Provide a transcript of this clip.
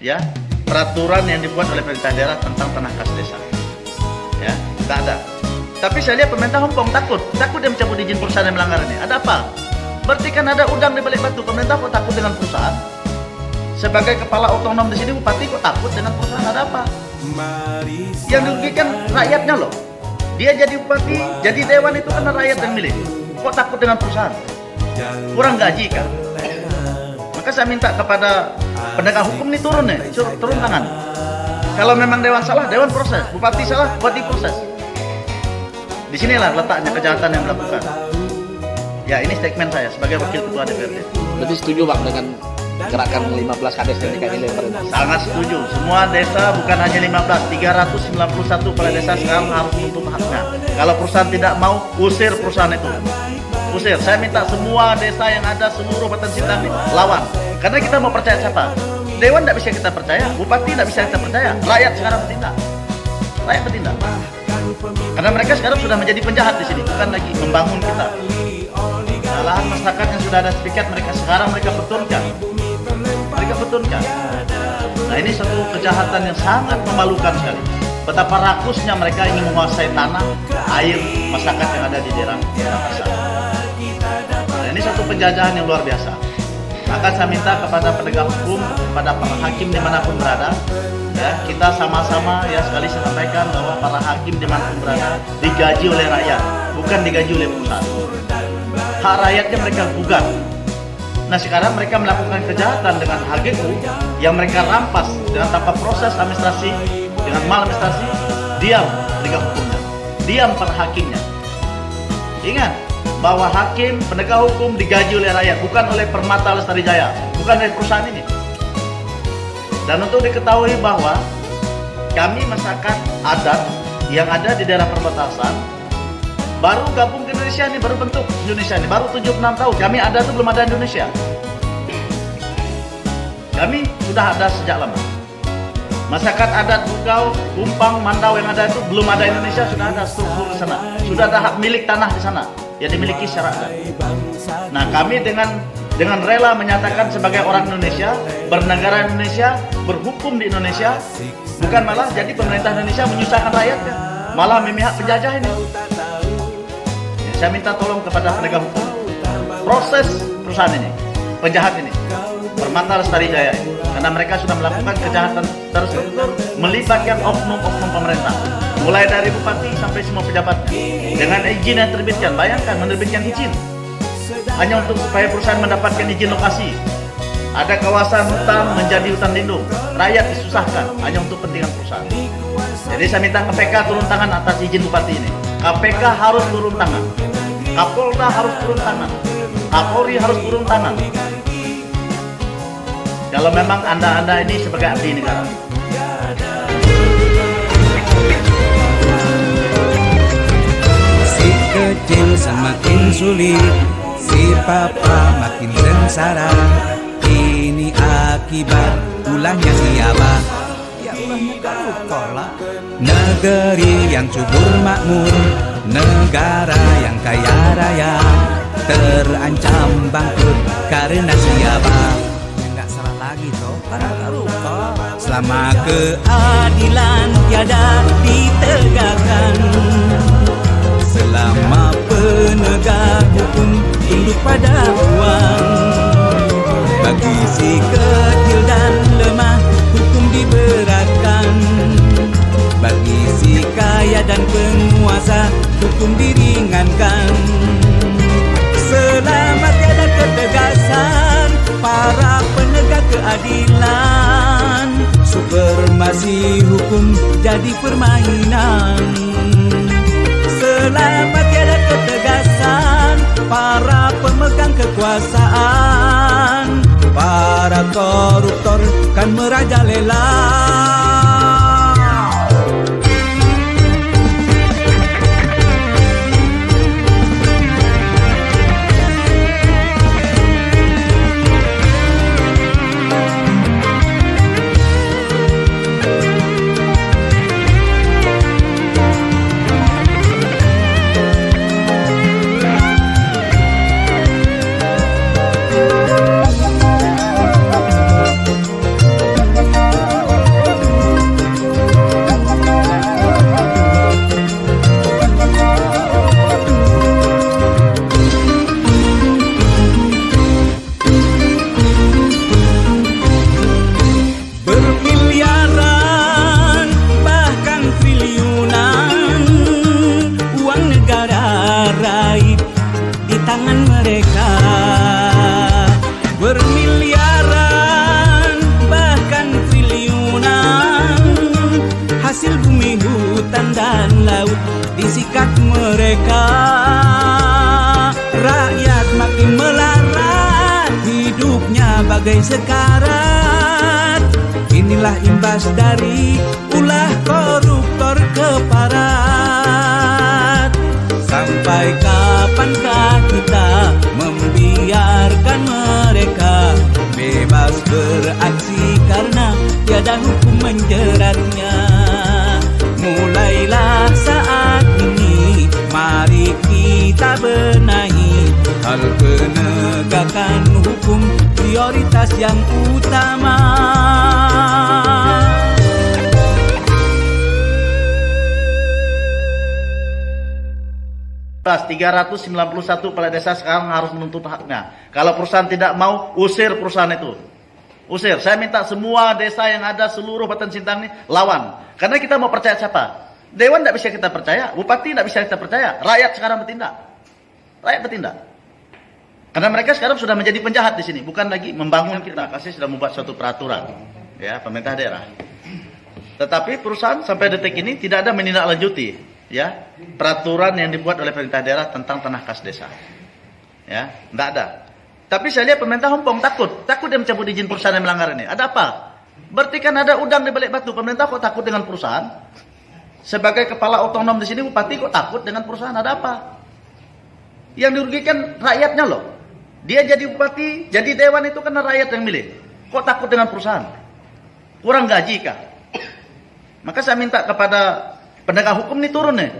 ya peraturan yang dibuat oleh pemerintah daerah tentang tanah kas desa, ya tidak ada. Tapi saya lihat pemerintah Hongkong takut dia mencabut izin perusahaan yang melanggar ini. Ada apa? Berarti kan ada udang di balik batu. Pemerintah kok takut dengan perusahaan? Sebagai kepala otonom di sini, bupati kok takut dengan perusahaan? Ada apa? Yang dirugikan rakyatnya loh. Dia jadi bupati, jadi dewan itu karena rakyat yang milih. Kok takut dengan perusahaan? Kurang gaji kan? Maka saya minta kepada penegak hukum ini turun tangan. Kalau memang dewan salah, dewan proses. Bupati salah, bupati proses. Disinilah letaknya kejahatan yang dilakukan. Ya, ini statement saya sebagai wakil ketua DPRD. Lebih setuju Bang dengan gerakan 15 kades yang dikaitkan oleh pemerintah? Sangat setuju. Semua desa bukan hanya 15, 391 kepala desa sekarang harus menuntut haknya. Kalau perusahaan tidak mau, usir perusahaan itu. Usir. Saya minta semua desa yang ada seluruh Batan Sintang lawan. Karena kita mau percaya siapa? Dewan tidak bisa kita percaya, bupati tidak bisa kita percaya. Rakyat sekarang bertindak. Rakyat bertindak. Karena mereka sekarang sudah menjadi penjahat di sini, bukan lagi membangun kita. Lahan masyarakat yang sudah ada sertifikat mereka betulkan. Nah, ini satu kejahatan yang sangat memalukan sekali. Betapa rakusnya mereka ingin menguasai tanah, air masyarakat yang ada di daerah pasar. Nah, ini satu penjajahan yang luar biasa. Maka saya minta kepada penegak hukum, kepada para hakim dimanapun berada, ya kita sama-sama ya sekali saya sampaikan bahwa para hakim dimanapun berada digaji oleh rakyat, bukan digaji oleh perusahaan. Hak rakyatnya mereka gugat. Nah sekarang mereka melakukan kejahatan dengan HGU yang mereka rampas dengan tanpa proses administrasi, dengan maladministrasi. Diam penegak hukumnya, diam para hakimnya. Ingat bahwa hakim, penegak hukum digaji oleh rakyat, bukan oleh Permata Lestari Jaya, bukan oleh perusahaan ini. Dan untuk diketahui bahwa kami masyarakat adat yang ada di daerah perbatasan baru gabung ke Indonesia ini, baru bentuk Indonesia ini, baru 76 tahun. Kami ada itu belum ada Indonesia. Kami sudah ada sejak lama. Masyarakat adat Bugau, Kumpang, Mandau yang ada itu belum ada Indonesia, sudah ada struktur di sana. Sudah ada hak milik tanah di sana yang dimiliki secara adat. Nah, kami dengan rela menyatakan sebagai orang Indonesia, bernegara Indonesia, berhukum di Indonesia, bukan malah jadi pemerintah Indonesia menyusahkan rakyatnya, malah memihak penjajah ini. Ya, saya minta tolong kepada penegak hukum, proses perusahaan ini, penjahat ini, Permata Lestari Jaya ini, karena mereka sudah melakukan kejahatan terstruktur melibatkan oknum-oknum pemerintah, mulai dari bupati sampai semua pejabatnya, dengan izin yang terbitkan. Bayangkan menerbitkan izin hanya untuk supaya perusahaan mendapatkan izin lokasi. Ada kawasan hutan menjadi hutan lindung, rakyat disusahkan hanya untuk kepentingan perusahaan. Jadi saya minta KPK turun tangan atas izin bupati ini. KPK harus turun tangan, Kapolda harus turun tangan, Kapolri harus turun tangan. Kalau memang anda ini sebagai abdi negara. Si kecil semakin sulit, si papa makin sengsara. Ini akibat ulahnya siapa? Ya ulahnya kalah. Negeri yang subur makmur, negara yang kaya raya, terancam bangkrut karena siapa? Enggak salah lagi toh, para karupa. Selama keadilan tiada ditegakkan, selama penegak hukum tunduk pada uang, bagi si kecil dan lemah hukum diberatkan, bagi si kaya dan penguasa hukum diringankan. Selama tiada ketegasan para penegak keadilan, supremasi hukum jadi permainan. Selama tiada ketegasan para pemegang kekuasaan, para koruptor kan merajalela. bermiliaran bahkan triliunan uang negara raib di tangan mereka. Bermiliaran bahkan triliunan hasil bumi, hutan dan laut disikat mereka. Rakyat makin melarat, hidupnya bagai sekarat. Inilah imbas dari ulah koruptor keparat. Sampai kapankah kita membiarkan mereka bebas beraksi karena tiada hukum menjeratnya? Mulailah saat ini, mari kita benahi hal penegakan hukum, prioritas yang utama. Pas 391 kepala desa sekarang harus menuntut haknya. Kalau perusahaan tidak mau, usir perusahaan itu. Usir. Saya minta semua desa yang ada seluruh Batan Sintang ini lawan. Karena kita mau percaya siapa? Dewan tidak bisa kita percaya, bupati tidak bisa kita percaya. Rakyat sekarang bertindak. Rakyat bertindak. Karena mereka sekarang sudah menjadi penjahat di sini, bukan lagi membangun kita. Kasih sudah membuat suatu peraturan, ya, pemerintah daerah. Tetapi perusahaan sampai detik ini tidak ada menindaklanjuti, ya, peraturan yang dibuat oleh pemerintah daerah tentang tanah kas desa. Ya, tidak ada. Tapi saya lihat pemerintah Hongkong takut dia mencabut izin perusahaan yang melanggar ini. Ada apa? Berarti kan ada udang di balik batu. Pemerintah kok takut dengan perusahaan? Sebagai kepala otonom di sini, bupati kok takut dengan perusahaan? Ada apa? Yang dirugikan rakyatnya loh. Dia jadi bupati, jadi dewan itu karena rakyat yang milih. Kok takut dengan perusahaan? Kurang gaji kah? Maka saya minta kepada penegak hukum ini turun nih.